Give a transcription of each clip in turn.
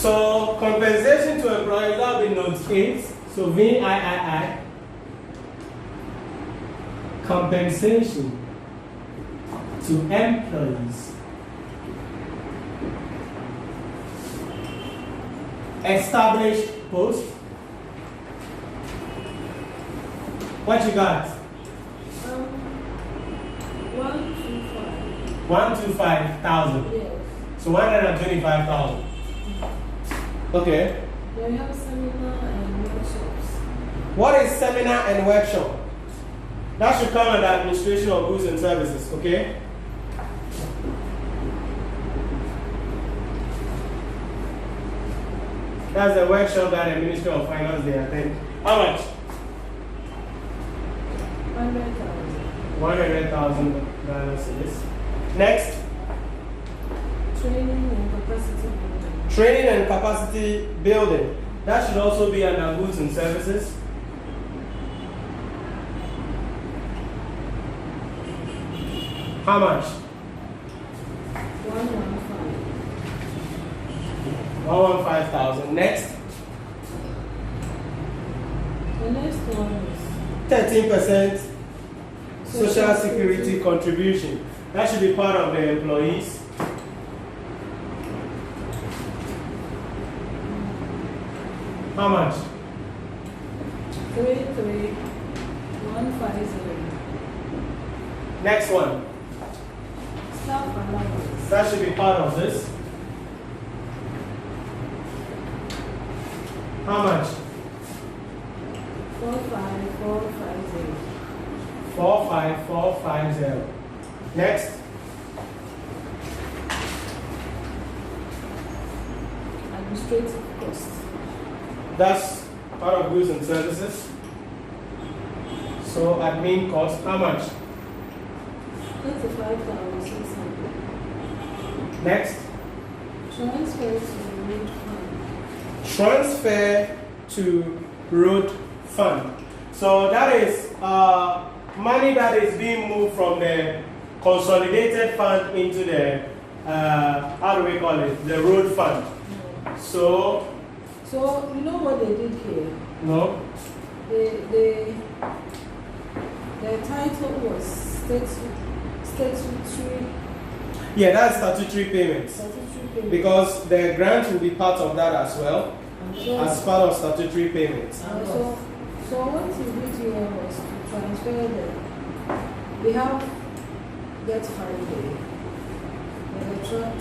So compensation to employees, that will be note 8. So VIII. Compensation to employees. Established post. What you got? 125. 125,000. Yes. So 125,000. Okay. Then we have seminar and workshops. What is seminar and workshop? That should come under administration of goods and services, okay? That's the workshop that the Ministry of Finance they attend. How much? 100,000. $100,000 is. Next, Training and capacity building. training and capacity building. That should also be under goods and services. How much? 115. 115,000. Next, The next one is 13% social security contribution. That should be part of the employees. How much? 33150. Next one. Staff allowance. That should be part of this. How much? 45450. 45450. Next. Administrative costs. That's part of goods and services. So admin cost, how much? 35,600. Next. Transfer to road fund. Transfer to road fund. So that is money that is being moved from the consolidated fund into the, how do we call it? The road fund. So You know what they did here? no. The title was statutory Yeah, that's statutory payments. payment. Because the grant will be part of that as well, So, as part of statutory payments. so what you did here was to transfer we have get fund here.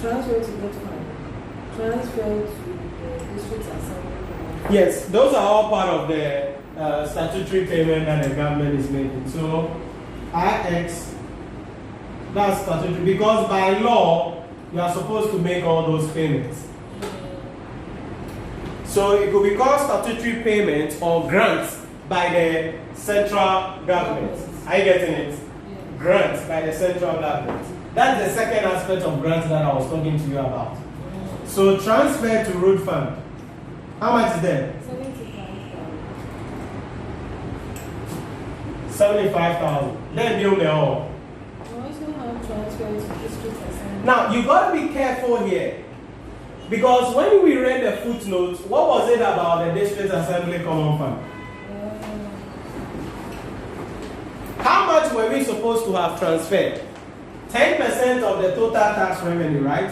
Transfer to get fund. Transfer to the district assembly. Yes, those are all part of the statutory payment that the government is making. So, IX, that's statutory, because by law, you are supposed to make all those payments. So, it could be called statutory payment or grants by the central government. Are you getting it? Yeah. Grants by the central government. That's the second aspect of grants that I was talking to you about. So, transfer to road fund. How much is there? 75,000. 75,000. Then you know. We also have transfer to district assembly. Now you got to be careful here, because when we read the footnotes, what was it about the district assembly common fund? How much were we supposed to have transferred? 10% of the total tax revenue, right?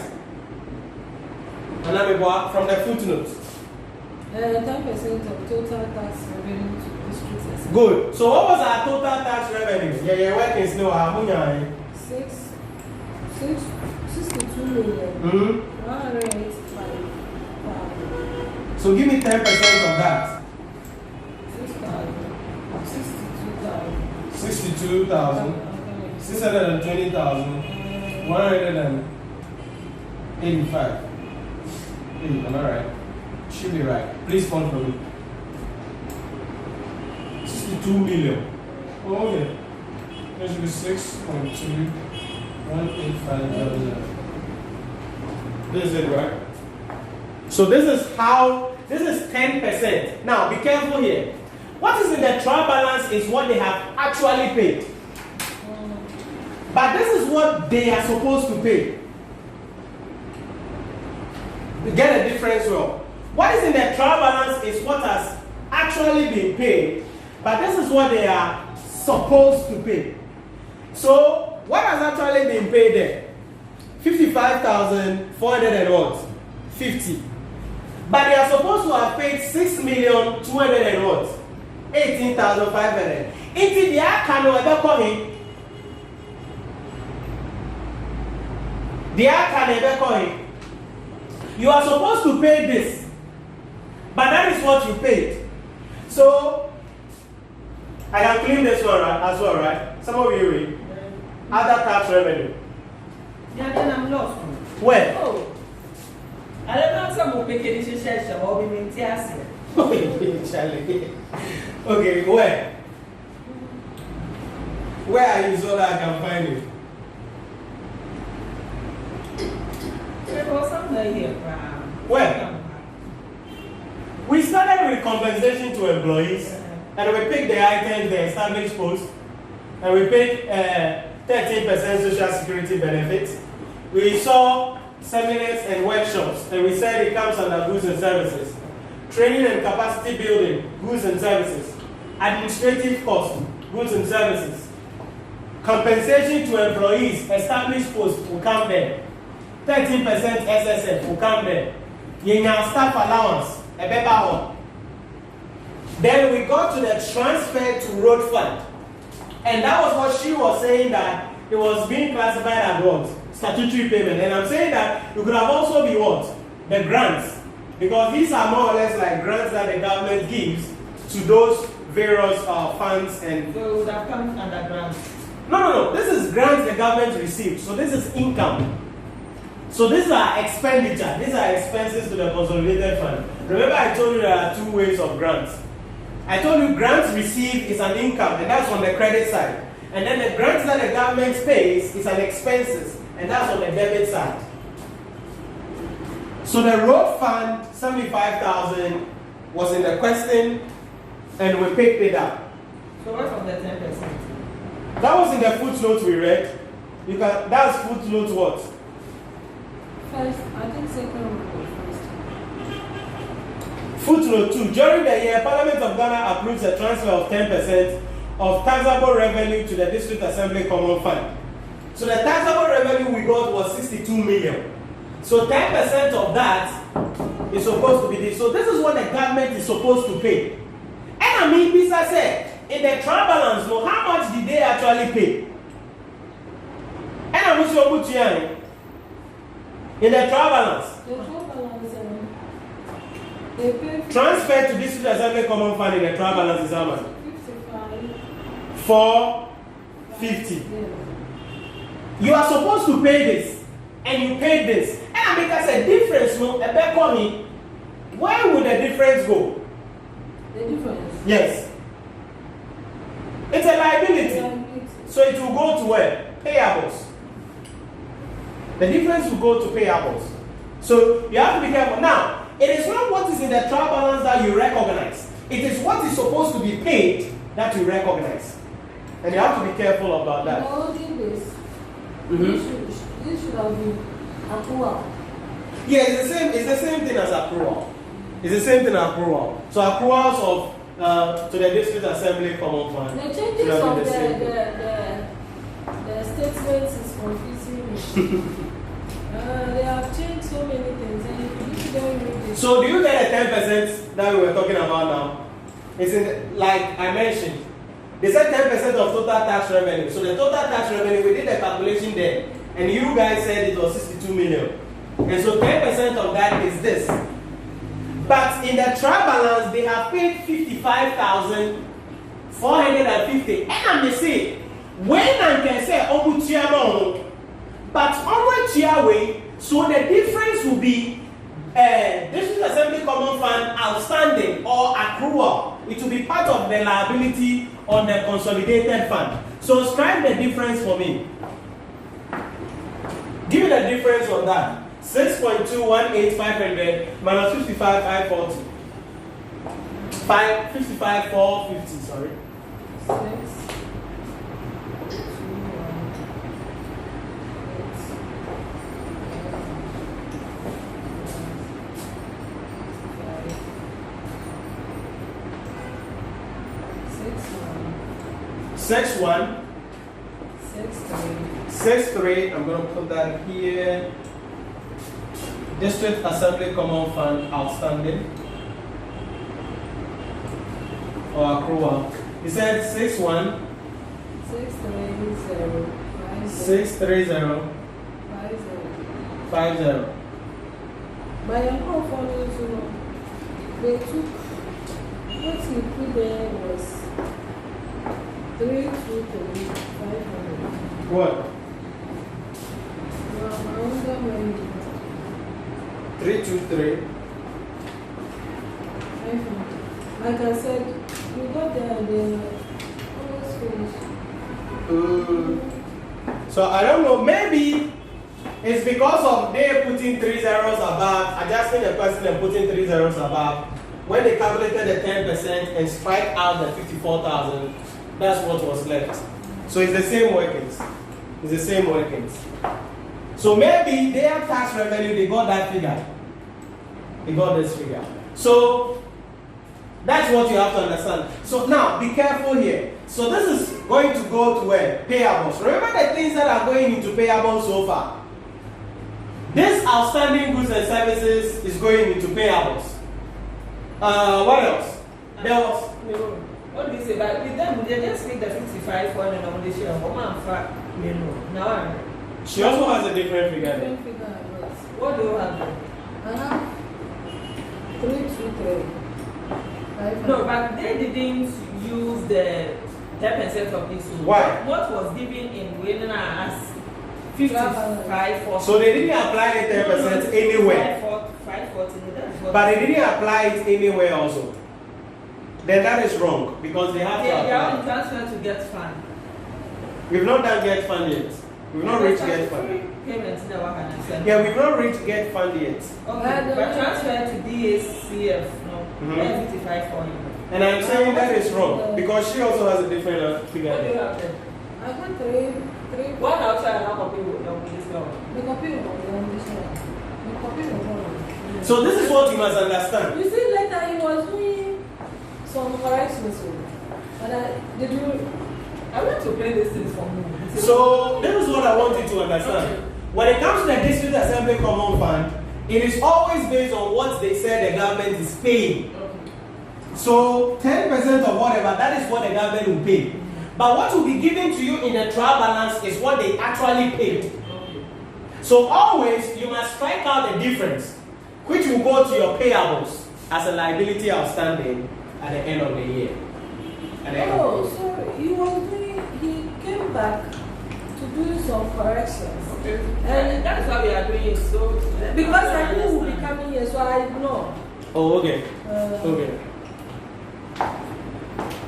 And let me go out from the footnotes. 10% of total tax revenue to district assembly. Good. So what was our total tax revenue? Yeah, working slow. 62 million. 185,000. So give me 10% of that. 62,000. 620,000. 185. Am I right? Should be right. Please count for me. 62 million. Oh yeah. That should be 6.2185. This is it, right? So this is 10%. Now be careful here. What is in the trial balance is what they have actually paid. But this is what they are supposed to pay. Get the difference well. What is in the trial balance is what has actually been paid, but this is what they are supposed to pay. So what has actually been paid there? 55,400 and what? 50. But they are supposed to have paid 6,200,000 and what? 18,500. Into the account ever coming. The account ever coming. You are supposed to pay this, but that is what you paid. So I can claim this one as well, right? Some of you read other tax revenue. Yeah, then I'm lost. Where? Oh, I don't know some will pick it in session or be maintained. Okay, where? Where are you so that I can find you? There was something here. Where? We started with compensation to employees, and we picked the items, the established post, and we paid 13% social security benefits. We saw seminars and workshops, and we said it comes under goods and services. Training and capacity building, goods and services. Administrative costs, goods and services. Compensation to employees, established posts will come there. 13% SSF will come there. Yenya staff allowance, a better one. Then we got to the transfer to road fund. And that was what she was saying, that it was being classified as what? Statutory payment. And I'm saying that it could have also been what? The grants. Because these are more or less like grants that the government gives to those various funds and... So it would have come under grants. No. This is grants the government received. So this is income. So these are expenditure. These are expenses to the consolidated fund. Remember I told you there are two ways of grants. I told you grants received is an income, and that's on the credit side. And then the grants that the government pays is an expenses, and that's on the debit side. So the road fund, 75,000, was in the question, and we picked it up. So what's on the 10%? That was in the footnote we read. That's footnote what? First, I think second one first. Footnote 2. During the year, Parliament of Ghana approves a transfer of 10% of taxable revenue to the District Assembly Common Fund. So the taxable revenue we got was 62 million. So 10% of that is supposed to be this. So this is what the government is supposed to pay. And I mean, Bisa said, in the trial balance, no, how much did they actually pay? And I wish you put here in the trial balance. The trial balance, they pay Transfer to District Assembly Common Fund in the trial balance is how much? 55. 450. Yeah. You are supposed to pay this, and you paid this. And I make us a difference, no? A back on me. Where would the difference go? The difference. Yes. It's a liability. So it will go to where? Payables. The difference will go to payables. So you have to be careful. Now, it is not what is in the trial balance that you recognize. It is what is supposed to be paid that you recognize. And you have to be careful about that. Holding this, this should have been accrual. Yeah, it's the same thing as accrual. It's the same thing as accrual. So accruals of to the District Assembly Common Fund. The changes of the statements is confusing me. They have changed so many things, and you don't read it. So do you get a 10% that we were talking about now? It's in like I mentioned. They said 10% of total tax revenue. So the total tax revenue, we did a calculation there, and you guys said it was 62 million. And so 10% of that is this. But in the trial balance, they have paid 55,450. And I'm say, when I can say but way, so the difference will be District Assembly Common Fund outstanding or accrual. It will be part of the liability on the consolidated fund. So scribe the difference for me. Give me the difference on that. 6.218500 minus 55,540. 55,450, sorry. 6. 61. 63. 63. I'm going to put that here. District Assembly Common Fund outstanding or accrual. You said 61. 630. 630. 50. By your call for they took what he put there was 323 500. What? Well, I wonder when 323. 500. Like I said, we got there and then almost finished. So I don't know, maybe it's because of they putting 3 zeros above, adjusting the person and putting 3 zeros above. When they calculated the 10% and strike out the 54,000, that's what was left. So it's the same workings. It's the same workings. So maybe their tax revenue, they got that figure. They got this figure. So that's what you have to understand. So now, be careful here. So this is going to go to where? Payables. Remember the things that are going into payables so far. This outstanding goods and services is going into payables. What else? There was. What do you say? But with them, they just take the 55 for the nomination of woman for now. She also has a different figure. Different figure. What do you have there? I have 323. 500. No, but they didn't use the 10% of this. Why? What was given in Winner as 55 for. So they didn't apply the 10% anywhere. 540. But they didn't apply it anywhere also. Then that is wrong because they have to They are on apply. transfer to get fund. We've not done get fund yet. We've not reached get fund. Payments in the 100%. Yeah, we've not reached get fund yet. Okay, but transfer to DACF, no, Mhm. 55 for you. And I'm saying that is wrong because she also has a different figure. What do you have there? I got three. One outside and one copy with this one. The copy of the one. The copy of one. So this is what you must understand. You see, later he was doing some corrections. And did you? I want to play these things for me. So this is what I want you to understand. When it comes to the District Assembly Common Fund, it is always based on what they said the government is paying. So 10% of whatever, that is what the government will pay. But what will be given to you in a trial balance is what they actually paid. So always you must strike out the difference, which will go to your payables as a liability outstanding at the end of the year. At the end of the year. So he came back to do some corrections. And that's why we are doing it. So Because I knew he would be coming here, so I ignored. Oh, okay. Okay.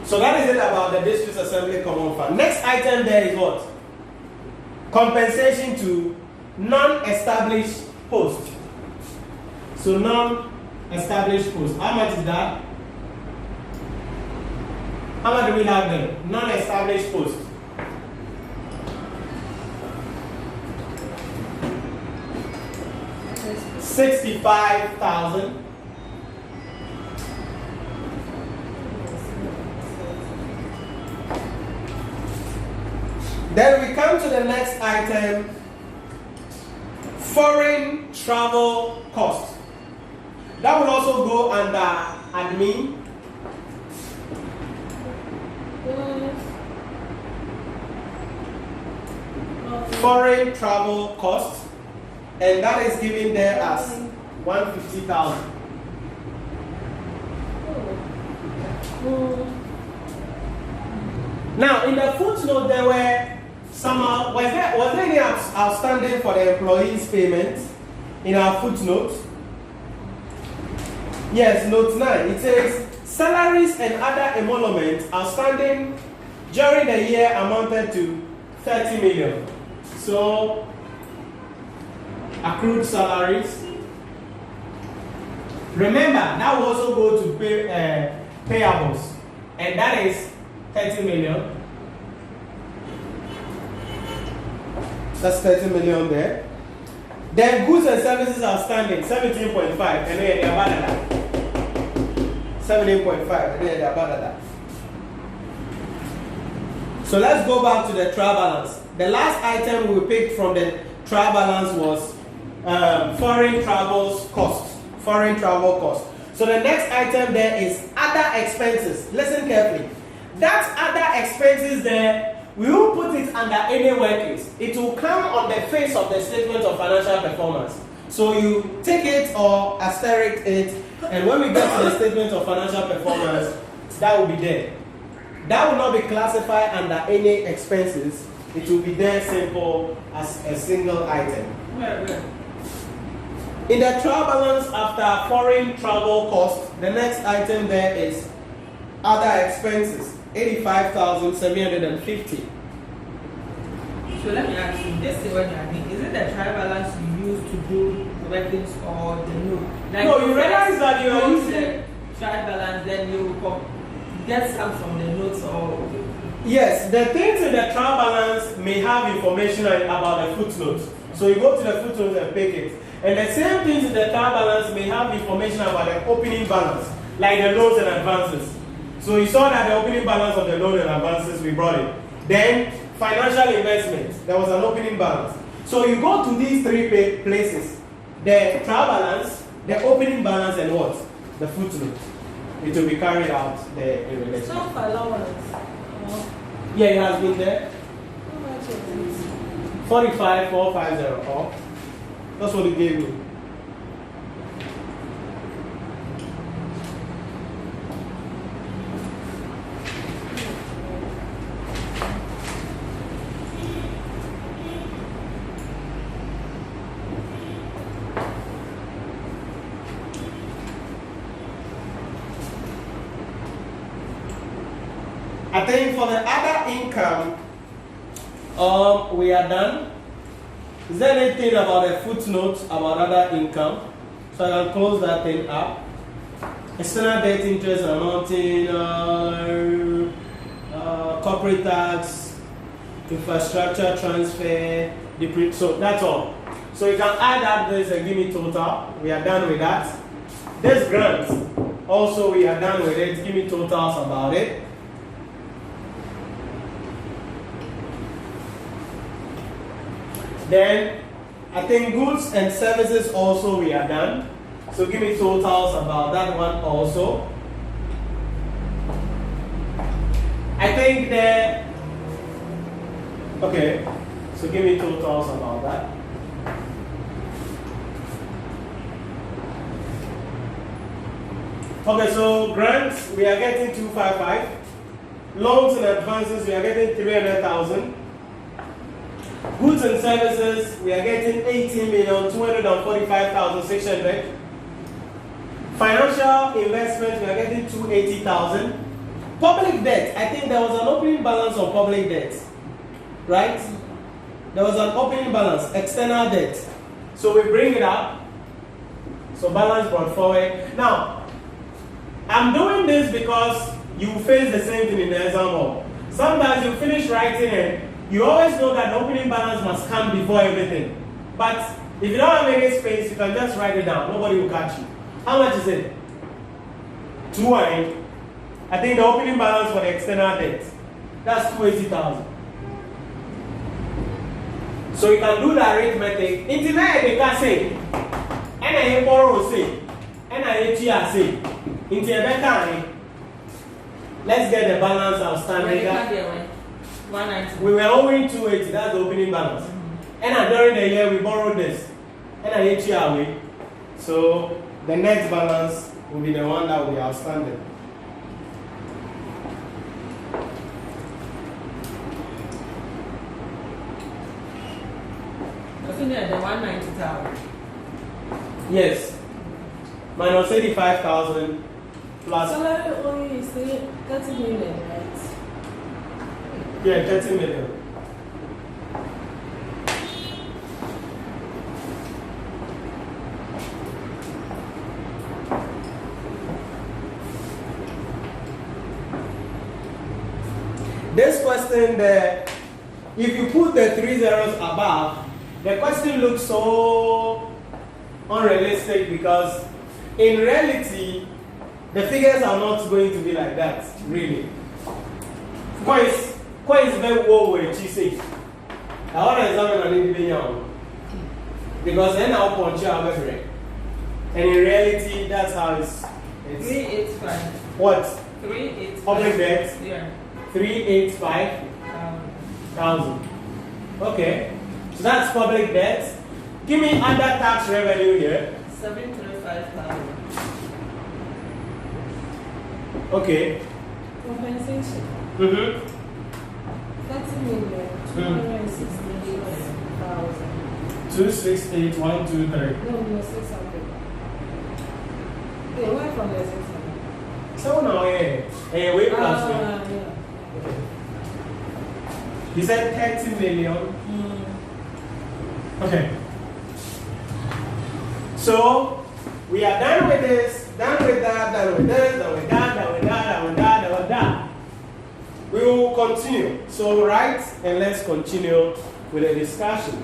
So that is it about the District Assembly Common Fund. Next item there is what? Compensation to non-established posts. So non-established posts. How much is that? How much do we have there? Non-established posts. $65,000. Then we come to the next item, foreign travel costs. That will also go under admin. Foreign travel costs, and that is given there as 150,000. Now, in the footnote, there were some. Was there any outstanding for the employees' payments in our footnote? Yes, note 9. It says salaries and other emoluments outstanding during the year amounted to 30 million. So, accrued salaries. Remember, that will also go to payables, and that is 30 million. That's 30 million there. Then goods and services outstanding, 17.5, and then they are bad at that. 17.5, and then they are bad at that. So So let's go back to the trial balance. The last item we picked from the trial balance was foreign travel costs. Foreign travel costs. So the next item there is other expenses. Listen carefully. That other expenses there, we will put it under any workings. It will come on the face of the statement of financial performance. So you take it or asterisk it, and when we get to the statement of financial performance, that will be there. That will not be classified under any expenses. It will be there simple as a single item. In the trial balance after foreign travel costs, the next item there is other expenses, 85,750. So let me ask you, this is what you mean. Is it the trial balance you use to do the workings or the note? Like no, you realize that you are using the trial balance, then you get some from the notes or... Yes, the things in the trial balance may have information about the footnotes. So you go to the footnotes and pick it. And the same things in the trial balance may have information about the opening balance, like the loans and advances. So you saw that the opening balance of the loan and advances, we brought it. Then financial investments, there was an opening balance. So you go to these three places, the trial balance, the opening balance, and what? The footnote. It will be carried out there in relation. Some allowance. Yeah, it has been there. How much is it? 45,450. Oh, that's what it gave me. I think for the other income, we are done. Is there anything about a footnote about other income? So I can close that thing up. External debt interest amounting, corporate tax, infrastructure transfer, so that's all. So you can add up this and give me total. We are done with that. This grant, also we are done with it. Give me totals about it. Then, I think goods and services also we are done. So give me totals about that one also. I think that, okay, so give me totals about that. Okay, so grants, we are getting 255. Loans and advances, we are getting 300,000. Goods and services, we are getting 18,245,600. Financial investments, we are getting 280,000. Public debt, I think there was an opening balance on public debt, right? There was an opening balance, external debt. So we bring it up. So balance brought forward. Now, I'm doing this because you face the same thing in the exam hall. Sometimes you finish writing and you always know that the opening balance must come before everything. But if you don't have any space, you can just write it down. Nobody will catch you. How much is it? 200. I think the opening balance for the external debt, that's 280,000. So you can do the arithmetic. Internet they can say, and I borrow say, and I say, let's get the balance outstanding. We were owing 280, that's the opening balance. And during the year we borrowed this. And I hit you away. So the next balance will be the one that will be outstanding. The 190,000. Yes. Minus 85,000 plus. Salary only is 30 million, right? Yeah, 30 million. This question there, if you put the 3 zeros above, the question looks so unrealistic because in reality, the figures are not going to be like that, really. Of course, Quite is very well with she says. I want to examine an individual because then I'll punch you out every. And in reality, that's how it's 385. what? 385. Public debt? Yeah. 385,000. Okay. So that's public debt. Give me other tax revenue here. 735,000. Okay. Compensation. 30 million 268,000. 268, 1, 2, 3. No, 600. Okay, where from the 600? So now, wait plus one. Yeah. You said 30 million. Okay. So we are done with this, done with that, done with this, done with that, done with that, done with that, done with that. We will continue. So write and let's continue with the discussion.